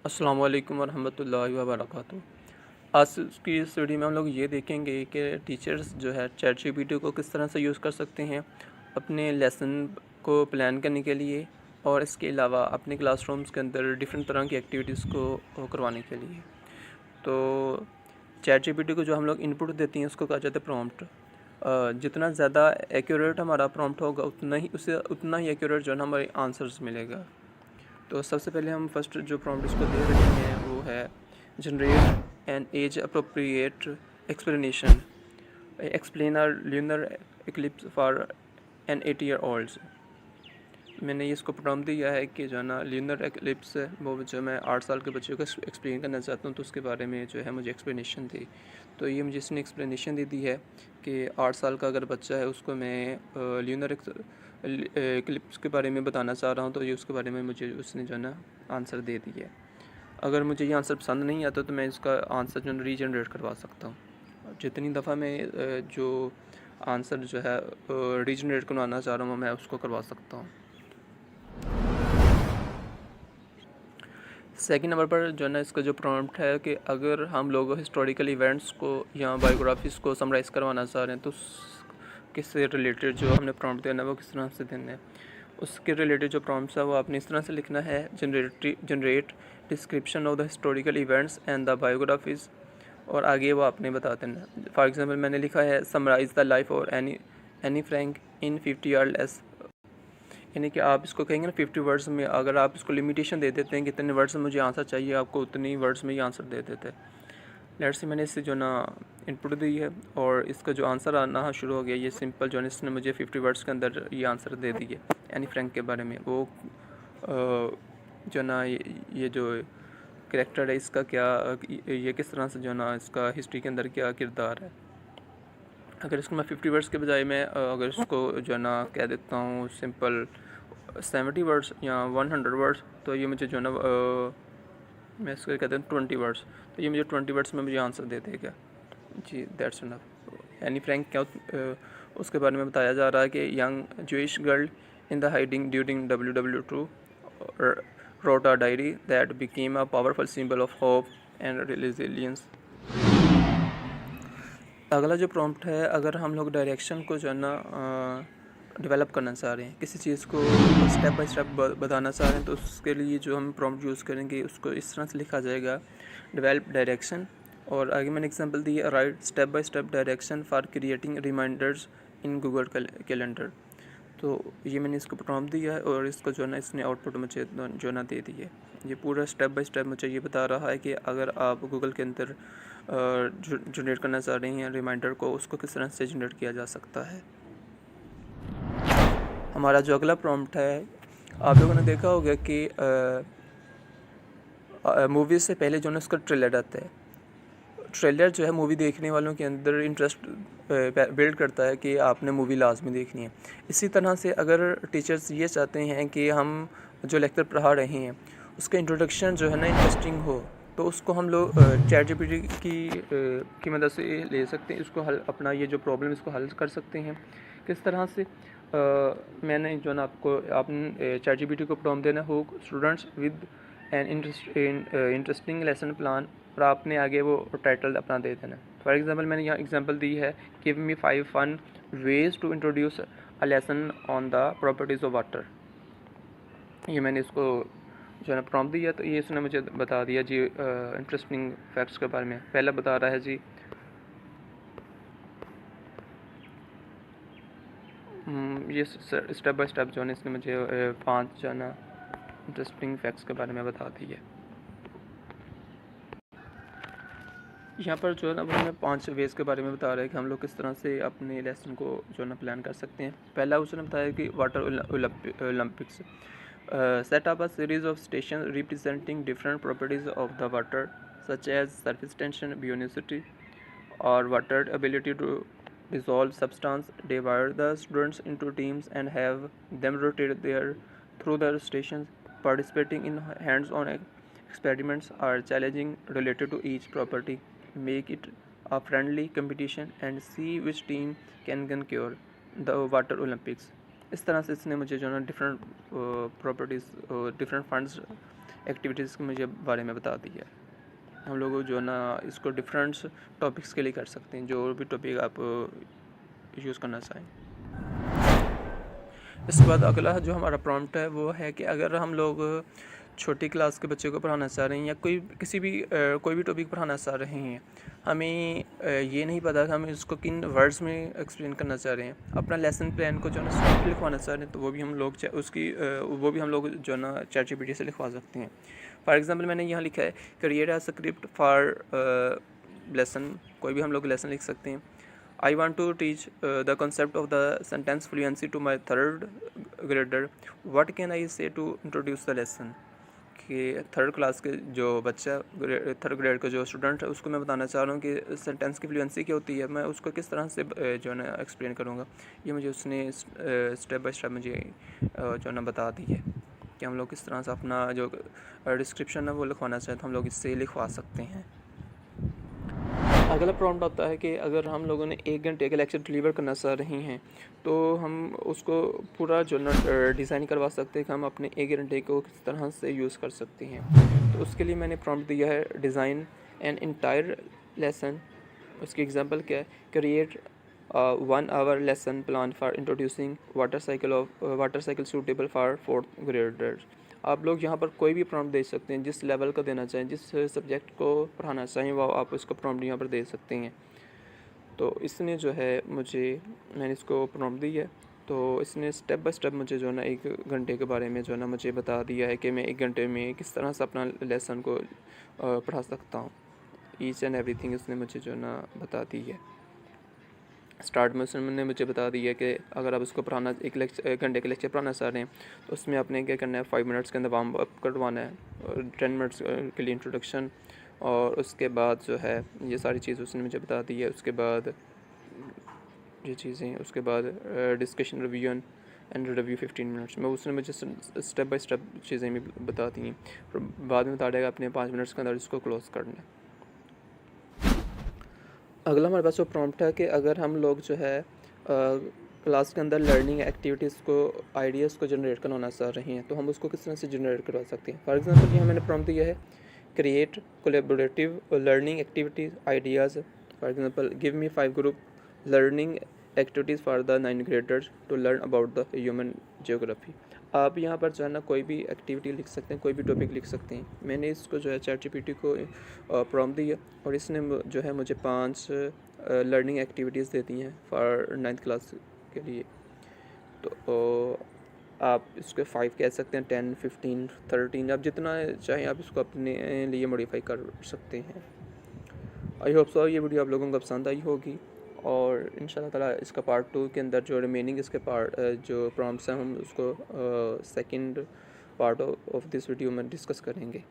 अस्सलाम वालेकुम वरहमतुल्लाहि वबरकातुहू। आज की इस वीडियो में हम लोग ये देखेंगे कि टीचर्स जो है चैट जीपीटी को किस तरह से यूज़ कर सकते हैं अपने लेसन को प्लान करने के लिए, और इसके अलावा अपने क्लासरूम्स के अंदर डिफरेंट तरह की एक्टिविटीज़ को करवाने के लिए। तो चैट जीपीटी को जो हम लोग इनपुट देते हैं उसको कहा जाता है प्रॉम्प्ट। जितना ज़्यादा एक्यूरेट हमारा प्रॉम्प्ट होगा उतना ही एक्यूरेट जो है ना हमारे आंसर्स मिलेगा। तो सबसे पहले हम फर्स्ट जो प्रॉम्प्ट इसको दे रहे हैं वो है generate an age appropriate explanation, explain are lunar eclipse for an 8 year olds. मैंने ये इसको प्रॉम्प्ट दिया है कि जो है ना ल्यूनर एक्लिप्स है वो जो मैं 8 साल के बच्चों को एक्सप्लेन करना चाहता हूँ, तो उसके बारे में जो है मुझे एक्सप्लेनेशन दी। तो ये मुझे इसने एक्सप्लेनेशन दे दी है कि 8 साल का अगर बच्चा है उसको मैं ल्यूनर क्लिप्स के बारे में बताना चाह रहा हूँ, तो ये उसके बारे में मुझे उसने जो है ना आंसर दे दिया है। अगर मुझे ये आंसर पसंद नहीं आता तो मैं इसका आंसर जो है रीजनरेट करवा सकता हूँ। जितनी दफ़ा मैं जो आंसर जो है रीजनरेट करवाना चाह रहा हूँ मैं उसको करवा सकता हूँ। सेकंड नंबर पर जो है ना इसका जो प्रॉम्प्ट है कि अगर हम लोग हिस्टोरिकल इवेंट्स को या बायोग्राफीज़ को समराइज़ करवाना चाह रहे हैं तो किससे रिलेटेड जो हमने प्रॉम्प्ट देना है वो किस तरह से देना है। उसके रिलेटेड जो प्रॉम्प्ट्स है वो आपने इस तरह से लिखना है, generate description of the historical events and the biographies, और आगे वो आपने बता देना। फॉर एग्जांपल मैंने लिखा है समराइज़ द लाइफ और एनी फ्रैंक इन 50 और लेस, यानी कि आप इसको कहेंगे ना 50 वर्ड्स में। अगर आप इसको लिमिटेशन दे देते हैं कि इतने वर्ड्स में मुझे आंसर चाहिए, आपको उतनी वर्ड्स में ही आंसर दे देते हैं। लेट्स से मैंने इससे जो ना इनपुट दी है और इसका जो आंसर आना शुरू हो गया। ये सिंपल जो है इसने मुझे 50 वर्ड्स के अंदर ये आंसर दे दिए एनी फ्रैंक के बारे में। वो जो ना ये जो करेक्टर है इसका क्या, ये किस तरह से जो ना इसका हिस्ट्री के अंदर क्या किरदार है। अगर इसको मैं 50 वर्ड्स के बजाय मैं अगर इसको जो है ना कह देता हूँ सिंपल 70 वर्ड्स या 100 वर्ड्स, तो ये मुझे जो है ना मैं इसको कहते हैं 20 वर्ड्स, तो ये मुझे 20 वर्ड्स में मुझे आंसर दे देगा जी। That's enough. एनी फ्रैंक क्या उसके बारे में बताया जा रहा है कि young Jewish girl in the hiding during WW2 wrote a diary that became a powerful symbol of hope and resilience। अगला जो प्रॉम्प्ट है, अगर हम लोग डायरेक्शन को जो है ना डेवलप करना चाह रहे हैं, किसी चीज़ को स्टेप बाय स्टेप बताना चाह रहे हैं, तो उसके लिए जो हम प्रॉम्प्ट यूज़ करेंगे उसको इस तरह से लिखा जाएगा, डेवलप डायरेक्शन। और आगे मैंने एग्जांपल दी है, write step by step direction for creating reminders in Google calendar. तो ये मैंने इसको प्रॉम्प्ट दिया है और इसको जो है ना इसने आउटपुट मुझे जो ना दे दी है। ये पूरा स्टेप बाय स्टेप मुझे ये बता रहा है कि अगर आप गूगल के अंदर जनरेट करना चाह रहे हैं रिमाइंडर को, उसको किस तरह से जनरेट किया जा सकता है। हमारा जो अगला प्रॉम्प्ट है, आप लोगों ने देखा होगा कि मूवी से पहले जो है उसका ट्रेलर आता है। ट्रेलर जो है मूवी देखने वालों के अंदर इंटरेस्ट बिल्ड करता है कि आपने मूवी लाजमी देखनी है। इसी तरह से अगर टीचर्स ये चाहते हैं कि हम जो लेक्चर पढ़ा रहे हैं उसका इंट्रोडक्शन जो है ना इंटरेस्टिंग हो, तो उसको हम लोग चैट जीपीटी की मदद से ले सकते हैं। इसको हल अपना ये जो प्रॉब्लम इसको हल कर सकते हैं। किस तरह से मैंने जो ना आपने चैट जीपीटी को प्रॉम्प्ट देना हो students with an interesting lesson plan, और आपने आगे वो टाइटल अपना दे देना। फॉर एग्जांपल मैंने यहाँ एग्जांपल दी है, give me 5 fun ways to introduce a lesson on the properties of water. ये मैंने इसको जो है ना प्रॉम्प्ट दिया, तो ये इसने मुझे बता दिया जी इंटरेस्टिंग फैक्ट्स के बारे में। पहला बता रहा है जी ये स्टेप बाय स्टेप जो है इसने मुझे 5 जो है ना इंटरेस्टिंग फैक्ट्स के बारे में बता दी है। यहाँ पर जो है ना वो हमें 5 वेज़ के बारे में बता रहा है कि हम लोग किस तरह से अपने लेसन को जो है ना प्लान कर सकते हैं। पहला उसने बताया कि water Olympics, set up a series of station representing different properties of the water such as surface tension, buoyancy और water ability to dissolve substance, divide the students into teams and have them rotate through their stations. Participating in hands-on experiments are challenging related to each property. Make it a friendly competition and see which team can conquer the water Olympics। इस तरह से इसने मुझे जो है different properties different funds activities के मुझे बारे में बता दी है। हम लोग जो ना इसको डिफरेंट टॉपिक्स के लिए कर सकते हैं, जो भी टॉपिक आप यूज़ करना चाहें। इसके बाद अगला जो हमारा प्रॉम्प्ट है वो है कि अगर हम लोग छोटी क्लास के बच्चे को पढ़ाना चाह रहे हैं या कोई भी टॉपिक पढ़ाना चाह रहे हैं, हमें ये नहीं पता कि हम इसको किन वर्ड्स में एक्सप्लेन करना चाह रहे हैं, अपना लेसन प्लान को जो ना सॉफ्ट लिखवाना चाह रहे हैं, तो वो भी हम लोग जो ना ChatGPT से लिखवा सकते हैं। फॉर एग्ज़ाम्पल मैंने यहाँ लिखा है create a script for lesson, कोई भी हम लोग लेसन लिख सकते हैं। I want to teach the concept of the sentence fluency to my third grader. What can I say to introduce the lesson? कि थर्ड क्लास के जो बच्चा थर्ड ग्रेड का जो स्टूडेंट है उसको मैं बताना चाह रहा हूँ कि सेंटेंस की फ्लुएंसी क्या होती है, मैं उसको किस तरह से जो है ना एक्सप्लेन करूँगा। ये मुझे उसने स्टेप बाय स्टेप मुझे जो है ना बता दी है कि हम लोग किस तरह से अपना जो डिस्क्रिप्शन है वो लिखवाना चाहें तो हम लोग इससे लिखवा सकते हैं। अगला प्रॉम्प्ट आता है कि अगर हम लोगों ने 1 घंटे का लेक्चर डिलीवर करना चाह रहे हैं तो हम उसको पूरा जो ना डिज़ाइन करवा सकते हैं कि हम अपने 1 घंटे को किस तरह से यूज़ कर सकते हैं। तो उसके लिए मैंने प्रॉम्प्ट दिया है डिज़ाइन एन इंटायर लेसन। उसकी एग्जांपल क्या है, create 1 hour lesson plan for introducing water cycle suitable for 4th graders. आप लोग यहाँ पर कोई भी प्रॉम्प्ट दे सकते हैं, जिस लेवल का देना चाहें, जिस सब्जेक्ट को पढ़ाना चाहें वो आप उसको प्रॉम्प्ट यहाँ पर दे सकते हैं। तो इसने जो है मैंने इसको प्रॉम्प्ट दी है, तो इसने स्टेप बाय स्टेप मुझे जो है ना 1 घंटे के बारे में जो है ना मुझे बता दिया है कि मैं 1 घंटे में किस तरह से अपना लेसन को पढ़ा सकता हूँ। ईच एंड एवरीथिंग इसने मुझे जो है ना बता दी है। स्टार्ट में उसने मुझे बता दिया कि अगर आप इसको पढ़ाना 1 घंटे का लेक्चर पढ़ाना चाह रहे हैं तो उसमें आपने क्या करना है, 5 मिनट्स के अंदर वार्म अप करवाना है और 10 मिनट्स के लिए इंट्रोडक्शन, और उसके बाद जो है ये सारी चीज़ उसने मुझे बता दी है। उसके बाद ये चीज़ें, उसके बाद discussion review and review 15 minutes में उसने मुझे स्टेप बाय स्टेप चीज़ें भी बता दी हैं। बाद में बता देगा अपने 5 मिनट्स के अंदर इसको क्लोज़ करना है। अगला हमारे पास जो प्रॉम्प्ट है कि अगर हम लोग जो है क्लास के अंदर लर्निंग एक्टिविटीज़ को आइडियाज़ को जनरेट करवाना चाह रहे हैं तो हम उसको किस तरह से जनरेट करवा सकते हैं। फॉर एग्जांपल यहाँ मैंने प्रॉम्प्ट दिया है create collaborative learning activities ideas. For example give me 5 group learning activities for the 9th graders to learn about the human geography. आप यहाँ पर जो है ना कोई भी एक्टिविटी लिख सकते हैं, कोई भी टॉपिक लिख सकते हैं। मैंने इसको जो है ChatGPT को प्रॉम्प्ट दिया और इसने जो है मुझे 5 लर्निंग एक्टिविटीज़ दे दी हैं फॉर 9th क्लास के लिए। तो आप इसको 5 कह सकते हैं, 10, 15, 13, आप जितना चाहें आप इसको अपने लिए मॉडिफाई कर सकते हैं। आई होप सो ये वीडियो आप लोगों को पसंद आई होगी और इंशाल्लाह ताला इसका पार्ट 2 के अंदर जो रिमेनिंग इसके जो प्रॉम्प्ट्स हैं हम उसको second part of this video में डिस्कस करेंगे।